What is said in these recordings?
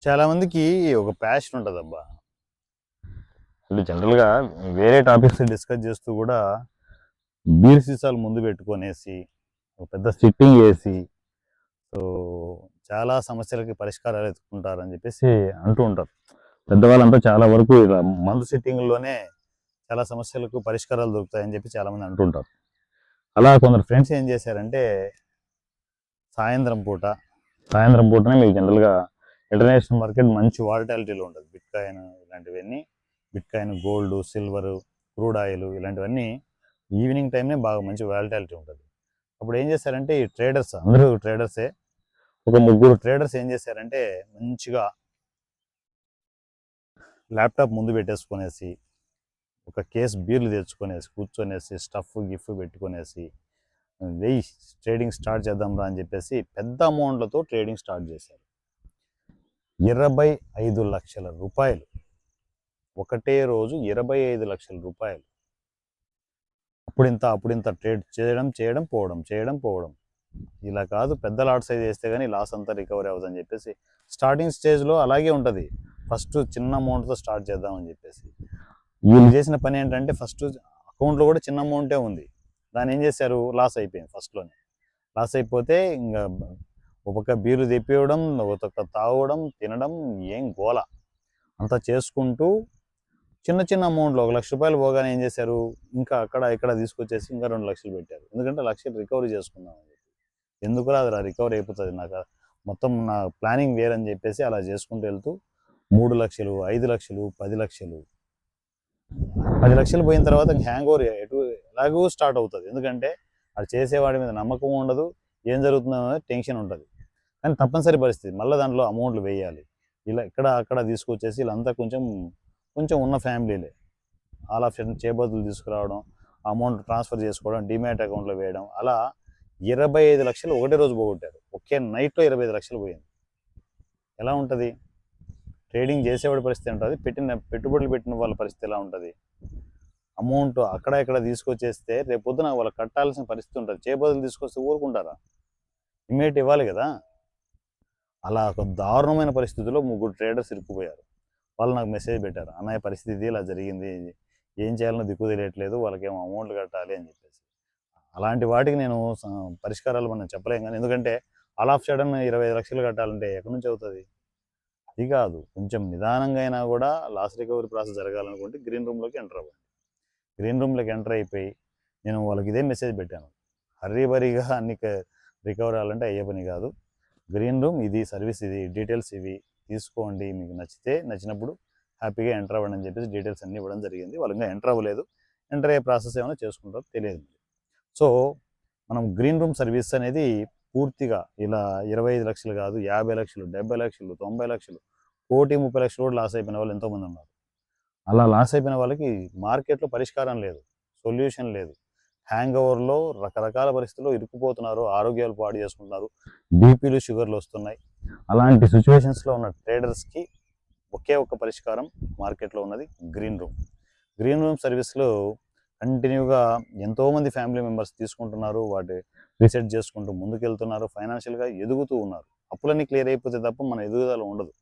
చాలా మందికి ఒక ప్యాషన్ ఉంటదబ్బా! అంటే జనరల్‌గా వేరే టాపిక్స్ డిస్కస్ చేస్తూ గూడా బీర్ సీసాలు ముందు పెట్టుకొనేసి, ఒక పెద్ద సిట్టింగ్ ఏసి, సో, చాలా సమస్యలకి పరిష్కారాలు ఎతుక్కుంటారని జెప్పేసి అంటూ ఉంటారు. పెద్దవాళ్ళంతా చాలా వరకు ఇలా మందు సిట్టింగుల్లోనే చాలా సమస్యలకు పరిష్కారాలు దొరుకుతాయని జెప్పి చాలామంది అంటుంటారు. అలా కొందరు ఫ్రెండ్స్ ఏం జేశారంటే, సాయంత్రం పూట సాయంత్రం పూటనే మీకు జనరల్‌గా ఇంటర్నేషనల్ మార్కెట్ మంచి వాలటాలిటీలో ఉంటది. బిట్‌కాయిన్ ఇలాంటివన్నీ bitcoin, gold, silver, crude oil ఇలాంటివన్నీ ఈవినింగ్ టైమ్‌నే బాగా మంచి వాలటాలిటీ ఉంటది. అప్పుడు ఏం చేశారంటే ఈ ట్రేడర్స్ అందరూ ట్రేడర్సే. ఒక ముగ్గురు ట్రేడర్స్ ఏం చేశారంటే మంచిగా ల్యాప్‌టాప్ ముందు పెట్టేసుకొనేసి, ఒక కేస్ బీర్లు తెచ్చుకొనేసి, కూర్చొనేసి, స్టఫ్ గిఫ్ పెట్టుకొనేసి, వెయ్యి ట్రేడింగ్ స్టార్ట్ చేద్దాంరా అని చెప్పేసి పెద్ద అమౌంట్‌లతో ట్రేడింగ్ స్టార్ట్ చేశారు. 25,00,000 రూపాయలు. ఒకటే రోజు 25,00,000 రూపాయలు. అప్పుడింత ట్రేడ్ చేయడం, పోవడం. ఇలా కాదు పెద్ద లాట్ సైజ్ వేస్తే గానీ లాస్ అంతా రికవరీ అవ్వదని చెప్పేసి స్టార్టింగ్ స్టేజ్‌లో అలాగే ఉంటది. ఫస్ట్ చిన్న అమౌంట్‌తో స్టార్ట్ చేద్దామని చెప్పేసి. వీళ్ళు చేసిన పని ఏంటంటే ఫస్ట్ అకౌంట్‌లో కూడా చిన్న అమౌంటే ఉంది. దాన్ని ఏం చేశారు లాస్ అయిపోయింది ఫస్ట్‌లోనే. లాస్ అయిపోతే ఇంగ ఒక పక్క బీర్లు తెప్పియడం, ఒక పక్క తాగడం, తినడం ఏం గోల. అంతా చేసుకుంటూ చిన్న చిన్న అమౌంట్‌లో ఒక రూ. 1,00,000 పోగానే ఏం చేశారు, ఇంకా అక్కడ ఇక్కడ తీసుకొచ్చేసి ఇంకా 2,00,000 పెట్టారు. ఎందుకంటే 1,00,000 రికవరీ చేసుకుందాం అని చెప్పి. ఎందుకురా అదిరా రికవరీ అయిపోతది నాకు మొత్తం నా ప్లానింగ్ వేరని చెప్పేసి అలా చేసుకుంటూ వెళ్తూ 3,00,000, 5,00,000, 10,00,000 10,00,000 పోయిన తర్వాత హ్యాంగ్ ఓవర్ ఎలాగో స్టార్ట్ అవుతది. ఎందుకంటే అది చేసేవాడి మీద నమ్మకం ఉండదు. ఏం జరుగుతుందో టెన్షన్ ఉంటది. కానీ తప్పనిసరి పరిస్థితి. మళ్ళా దాంట్లో అమౌంట్‌లు వేయాలి. ఇలా ఇక్కడ అక్కడ తీసుకొచ్చేసి వీళ్ళంతా కొంచెం కొంచెం ఉన్న ఫ్యామిలీలే. ఆల్ ఆఫ్ సడెన్ చేబదులు తీసుకురావడం, అమౌంట్ ట్రాన్స్ఫర్ చేసుకోవడం, డీమ్యాట్ అకౌంట్‌లో వేయడం. అలా 25,00,000 ఒకటే రోజు పోగొట్టారు. ఒకే నైట్‌లో 25,00,000 పోయింది. ఎలా ఉంటది? ట్రేడింగ్ చేసేవాడి పరిస్థితి ఉంటది. పెట్టుబడులు పెట్టిన వాళ్ళ పరిస్థితి ఎలా ఉంటది? అమౌంట్ అక్కడ ఇక్కడ తీసుకొచ్చేస్తే రేపొద్దున వాళ్ళకి కట్టాల్సిన పరిస్థితి ఉంటది. చేబదులు తీసుకొస్తే ఊరుకుంటారా? ఇమ్మీడియేట్ ఇవ్వాలి గదా! అలా ఒక దారుణమైన పరిస్థితిలో ముగ్గురు ట్రేడర్స్ ఇరుక్కుపోయారు. వాళ్ళు నాకు మెసేజ్ పెట్టారు. అన్నయ్య పరిస్థితి ఇలా జరిగింది. ఏం చేయాలనో దిక్కు తెలియట్లేదు. వాళ్ళకేమో అమౌంట్లు కట్టాలి అని చెప్పేసి. అలాంటి వాటికి నేను పరిష్కారాలు మనం చెప్పలేం గానీ, ఎందుకంటే ఆల్ ఆఫ్ సడెన్ 25,00,000 కట్టాలంటే ఎక్కడి నుంచి అవుతది? అది కాదు. కొంచెం నిదానంగా అయినా గూడా లాస్ రికవరీ ప్రాసెస్ జరగాలనుకుంటే గ్రీన్ రూమ్‌లోకి ఎంటర్ అవ్వండి. గ్రీన్ రూమ్‌లోకి ఎంటర్ అయిపోయి నేను వాళ్ళకి ఇదే మెసేజ్ పెట్టాను. హర్రీ బరీగా అన్ని రికవర్ అవ్వాలంటే అయ్యే పని కాదు. గ్రీన్ రూమ్ ఇది, సర్వీస్ ఇది, డీటెయిల్స్ ఇవి తీసుకోండి. మీకు నచ్చినప్పుడు హ్యాపీగా ఎంటర్ అవ్వండి అని చెప్పేసి డీటెయిల్స్ అన్నీ ఇవ్వడం జరిగింది. వాళ్ళు ఇంకా ఎంటర్ అవ్వలేదు. ఎంటర్ అయ్యే ప్రాసెస్ ఏమైనా చేసుకుంటారో తెలియదు. సో, మనం గ్రీన్ రూమ్ సర్వీస్ అనేది పూర్తిగా ఇలా 25,00,000 కాదు, 50,00,000, 70,00,000, 90,00,000, 1,30,00,000 కూడా లాస్ అయిపోయిన వాళ్ళు ఎంతోమంది ఉన్నారు. అలా లాస్ అయిపోయిన వాళ్ళకి మార్కెట్‌లో పరిష్కారం లేదు. సొల్యూషన్ లేదు. హ్యాంగ్ ఓవర్‌లో రకరకాల పరిస్థితుల్లో ఇరుక్కుపోతున్నారు. ఆరోగ్యాలు పాడు చేసుకుంటున్నారు. బీపీలు, షుగర్‌లు వస్తున్నాయి. అలాంటి సిట్యుయేషన్స్‌లో ఉన్న ట్రేడర్స్‌కి ఒకే ఒక్క పరిష్కారం మార్కెట్‌లో ఉన్నది గ్రీన్ రూమ్. గ్రీన్ రూమ్ సర్వీస్‌లో కంటిన్యూగా ఎంతోమంది ఫ్యామిలీ మెంబర్స్ తీసుకుంటున్నారు. వాటి రీసెట్ చేసుకుంటూ ముందుకెళ్తున్నారు. ఫైనాన్షియల్‌గా ఎదుగుతూ ఉన్నారు. అప్పులన్నీ క్లియర్ అయిపోతే తప్ప మన ఎదుగుదల ఉండదు.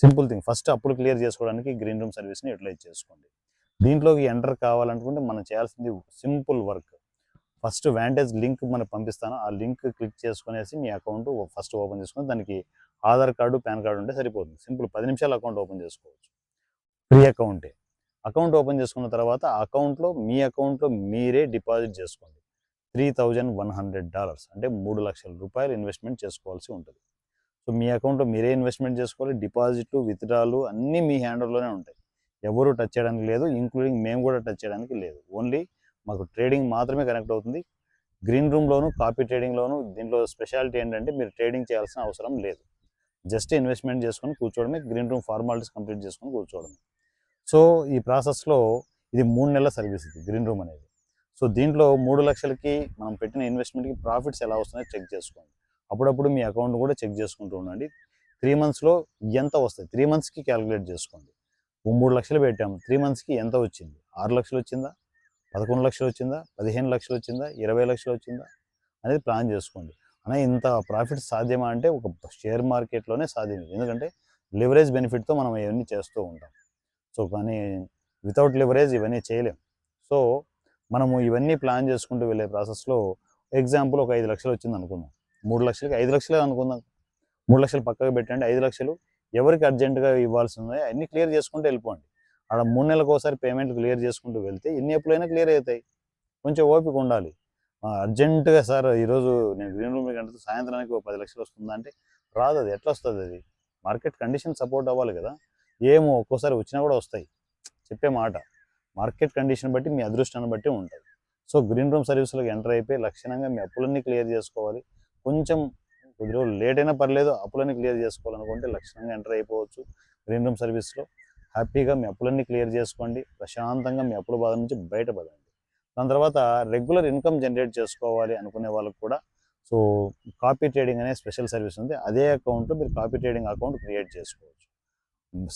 Simple thing. ఫస్ట్ అప్పులు క్లియర్ చేసుకోవడానికి గ్రీన్ రూమ్ సర్వీస్‌ని యుటిలైజ్ చేసుకోండి. దీంట్లోకి ఎంటర్ కావాలనుకుంటే మనం చేయాల్సింది simple work. First Vantage link మనకు పంపిస్తాను. ఆ లింక్ క్లిక్ చేసుకునేసి మీ అకౌంట్ ఫస్ట్ ఓపెన్ చేసుకొని దానికి ఆధార్ కార్డు, పాన్ కార్డు ఉంటే సరిపోతుంది. సింపుల్ 10 నిమిషాలు అకౌంట్ ఓపెన్ చేసుకోవచ్చు. ఫ్రీ అకౌంటే. అకౌంట్ ఓపెన్ చేసుకున్న తర్వాత మీ అకౌంట్‌లో మీరే డిపాజిట్ చేసుకోండి. $3,100 అంటే $3,00,000 ఇన్వెస్ట్‌మెంట్ చేసుకోవాల్సి ఉంటది. సో, మీ అకౌంట్‌లో మీరే ఇన్వెస్ట్‌మెంట్ చేసుకోవాలి. డిపాజిట్లు, విత్‌డ్రాలు అన్నీ మీ హ్యాండ్ ఓవర్‌లోనే ఉంటాయి. ఎవరు టచ్ చేయడానికి లేదు. ఇంక్లూడింగ్ మేము కూడా టచ్ చేయడానికి లేదు. ఓన్లీ మాకు ట్రేడింగ్ మాత్రమే కనెక్ట్ అవుతుంది. గ్రీన్ రూమ్‌లోను, కాపీ ట్రేడింగ్‌లోను దీంట్లో స్పెషాలిటీ ఏంటంటే మీరు ట్రేడింగ్ చేయాల్సిన అవసరం లేదు. జస్ట్ ఇన్వెస్ట్‌మెంట్ చేసుకొని కూర్చోవడమే. గ్రీన్ రూమ్ ఫార్మాలిటీస్ కంప్లీట్ చేసుకొని కూర్చోవడమే. సో, ఈ ప్రాసెస్‌లో ఇది 3 నెలల సర్వీస్ ఇది గ్రీన్ రూమ్ అనేది. సో, దీంట్లో 3,00,000కి మనం పెట్టిన ఇన్వెస్ట్‌మెంట్‌కి ప్రాఫిట్స్ ఎలా వస్తున్నాయో చెక్ చేసుకోండి. అప్పుడప్పుడు మీ అకౌంట్ కూడా చెక్ చేసుకుంటూ ఉండండి. 3 మంత్స్‌లో ఎంత వస్తాయి? 3 మంత్స్‌కి క్యాలిక్యులేట్ చేసుకోండి. ఓ 3,00,000 పెట్టాం. 3 మంత్స్‌కి ఎంత వచ్చింది? 6,00,000 వచ్చిందా? 11,00,000 వచ్చిందా? 15,00,000 వచ్చిందా? 20,00,000 వచ్చిందా? అనేది ప్లాన్ చేసుకోండి. అన్న ఇంత ప్రాఫిట్ సాధ్యమా అంటే ఒక షేర్ మార్కెట్‌లోనే సాధ్యం. ఎందుకంటే లివరేజ్ బెనిఫిట్తో మనం ఇవన్నీ చేస్తూ ఉంటాం. సో కానీ వితౌట్ లివరేజ్ ఇవన్నీ చేయలేం. సో మనము ఇవన్నీ ప్లాన్ చేసుకుంటూ వెళ్ళే ప్రాసెస్లో ఎగ్జాంపుల్ ఒక 5 లక్షలు వచ్చింది అనుకుందాం. 3 లక్షలకి 5 లక్షలే అనుకుందాం. 3 లక్షలు పక్కకు పెట్టండి. 5 లక్షలు ఎవరికి అర్జెంటుగా ఇవ్వాల్సి ఉన్నాయో అన్నీ క్లియర్ చేసుకుంటూ వెళ్ళిపోండి. ఆడ 3 నెలలకు ఒకసారి పేమెంట్ క్లియర్ చేసుకుంటూ వెళ్తే ఎన్ని అప్పులైనా క్లియర్ అవుతాయి. కొంచెం ఓపిక ఉండాలి. అర్జెంటుగా సార్ ఈరోజు నేను గ్రీన్ రూమ్ కంటే సాయంత్రానికి ఒక 10 లక్షలు వస్తుందా అంటే రాదు. అది ఎట్లా వస్తుంది? అది మార్కెట్ కండిషన్ సపోర్ట్ అవ్వాలి కదా. ఏమో ఒక్కోసారి వచ్చినా కూడా వస్తాయి. చెప్పే మాట మార్కెట్ కండిషన్ బట్టి మీ అదృష్టాన్ని బట్టి ఉంటుంది. సో గ్రీన్ రూమ్ సర్వీస్లోకి ఎంటర్ అయిపోయి లక్షణంగా మీ అప్పులన్నీ క్లియర్ చేసుకోవాలి. కొంచెం కొద్ది రోజులు లేట్ అయినా పర్లేదు, అప్పులన్నీ క్లియర్ చేసుకోవాలనుకుంటే లక్షణంగా ఎంటర్ అయిపోవచ్చు గ్రీన్ రూమ్ సర్వీస్లో. హ్యాపీగా మీ అప్పులన్నీ క్లియర్ చేసుకోండి. ప్రశాంతంగా మీ అప్పుల బాధ నుంచి బయటపడండి. దాని తర్వాత రెగ్యులర్ ఇన్కమ్ జనరేట్ చేసుకోవాలి అనుకునే వాళ్ళకి కూడా సో కాపీ ట్రేడింగ్ అనే స్పెషల్ సర్వీస్ ఉంది. అదే అకౌంట్లో మీరు కాపీ ట్రేడింగ్ అకౌంట్ క్రియేట్ చేసుకోవచ్చు.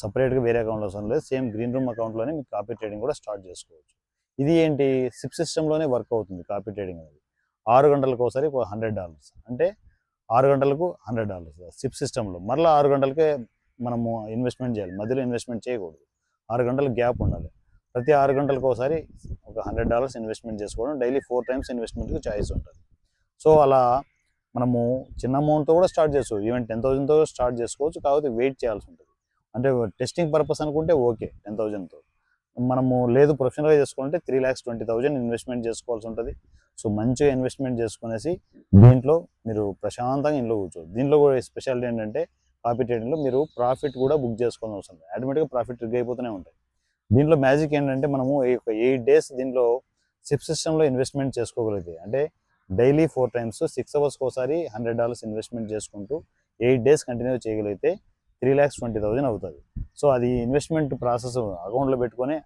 సపరేట్గా వేరే అకౌంట్లో అవసరం లేదు. సేమ్ గ్రీన్ రూమ్ అకౌంట్లోనే మీకు కాపీ ట్రేడింగ్ కూడా స్టార్ట్ చేసుకోవచ్చు. ఇది ఏంటి, సిప్ సిస్టంలోనే వర్క్ అవుతుంది కాపీ ట్రేడింగ్ అనేది. 6 గంటలకు ఒకసారి $100 అంటే 6 గంటలకు $100 సిప్ సిస్టంలో. మరలా 6 గంటలకే మనము ఇన్వెస్ట్మెంట్ చేయాలి. మధ్యలో ఇన్వెస్ట్మెంట్ చేయకూడదు. 6 గంటలకు గ్యాప్ ఉండాలి. ప్రతి 6 గంటలకు ఒకసారి ఒక $100 ఇన్వెస్ట్మెంట్ చేసుకోవడం. డైలీ 4 టైమ్స్ ఇన్వెస్ట్మెంట్కి ఛాయిస్ ఉంటుంది. సో అలా మనము చిన్న అమౌంట్తో కూడా స్టార్ట్ చేసుకోవచ్చు. ఈవెన్ 10,000తో స్టార్ట్ చేసుకోవచ్చు. కాకపోతే వెయిట్ చేయాల్సి ఉంటుంది. అంటే టెస్టింగ్ పర్పస్ అనుకుంటే ఓకే 10,000తో. మనము లేదు ప్రొఫెషనల్గా చేసుకోవాలంటే 3,20,000 ఇన్వెస్ట్మెంట్ చేసుకోవాల్సి ఉంటుంది. సో మంచిగా ఇన్వెస్ట్మెంట్ చేసుకునేసి దీంట్లో మీరు ప్రశాంతంగా ఇంట్లో కూర్చోవచ్చు. దీంట్లో కూడా స్పెషాలిటీ ఏంటంటే కాపీ ట్రేడింగ్లో మీరు ప్రాఫిట్ కూడా బుక్ చేసుకోవాల్సిన అవసరం లేదు. ఆటోమేటిక్గా ప్రాఫిట్ ట్రిగ్ అయిపోతూనే ఉంటాయి. దీంట్లో మ్యాజిక్ ఏంటంటే మనము 8 డేస్ దీంట్లో సిప్ సిస్టంలో ఇన్వెస్ట్మెంట్ చేసుకోగలిగితే అంటే డైలీ 4 టైమ్స్ 6 అవర్స్కి ఒకసారి $100 ఇన్వెస్ట్మెంట్ చేసుకుంటూ 8 డేస్ కంటిన్యూ చేయగలిగితే 3,20,000 అవుతుంది. సో అది ఇన్వెస్ట్మెంట్ ప్రాసెస్ అకౌంట్లో పెట్టుకొని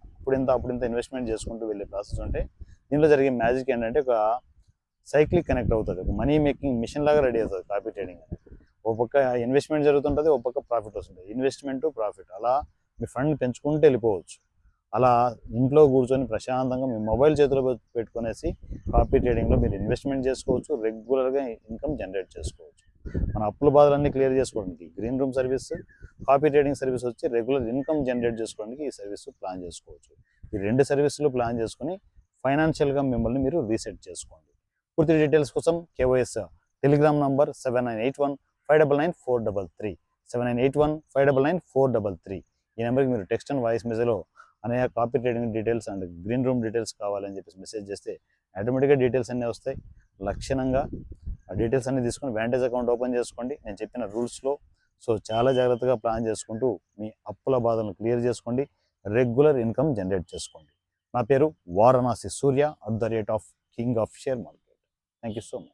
అప్పుడింత ఇన్వెస్ట్మెంట్ చేసుకుంటూ వెళ్ళే ప్రాసెస్ ఉంటే దీంట్లో జరిగే మ్యాజిక్ ఏంటంటే ఒక సైక్లిక్ కనెక్ట్ అవుతుంది. ఒక మనీ మేకింగ్ మిషన్ లాగా రెడీ అవుతుంది కాపీ ట్రేడింగ్ అనేది. ఒక పక్క ఇన్వెస్ట్మెంట్ జరుగుతుంటుంది, ఒక పక్క ప్రాఫిట్ వస్తుంది. ఇన్వెస్ట్మెంట్ ప్రాఫిట్ అలా మీ ఫండ్ పెంచుకుంటూ వెళ్ళిపోవచ్చు. అలా ఇంట్లో కూర్చొని ప్రశాంతంగా మీ మొబైల్ చేతిలో పెట్టుకునేసి కాపీ ట్రేడింగ్లో మీరు ఇన్వెస్ట్మెంట్ చేసుకోవచ్చు. రెగ్యులర్గా ఇన్కమ్ జనరేట్ చేసుకోవచ్చు. మన అప్పుల బాధలన్నీ క్లియర్ చేసుకోవడానికి green room service, copy trading service వచ్చి రెగ్యులర్ ఇన్కమ్ జనరేట్ చేసుకోవడానికి ఈ సర్వీస్ ప్లాన్ చేసుకోవచ్చు. ఈ 2 సర్వీసులు ప్లాన్ చేసుకుని ఫైనాన్షియల్గా మిమ్మల్ని మీరు రీసెట్ చేసుకోండి. పూర్తి డీటెయిల్స్ కోసం కేవైఎస్ టెలిగ్రామ్ నంబర్ 7981599433 7981599433. ఈ నెంబర్కి మీరు టెక్స్ట్ అండ్ వాయిస్ మెసేజ్లో అనేక copy trading details and green room details కావాలని చెప్పేసి మెసేజ్ చేస్తే ఆటోమేటిక్గా డీటెయిల్స్ అన్నీ వస్తాయి. లక్షణంగా ఆ డీటెయిల్స్ అన్నీ తీసుకొని వ్యాంటేజ్ అకౌంట్ ఓపెన్ చేసుకోండి నేను చెప్పిన రూల్స్లో. సో చాలా జాగ్రత్తగా ప్లాన్ చేసుకుంటూ మీ అప్పుల బాధలను క్లియర్ చేసుకోండి. రెగ్యులర్ ఇన్కమ్ జనరేట్ చేసుకోండి. నా పేరు వారణాసి సూర్య @king of share market. Thank you so much.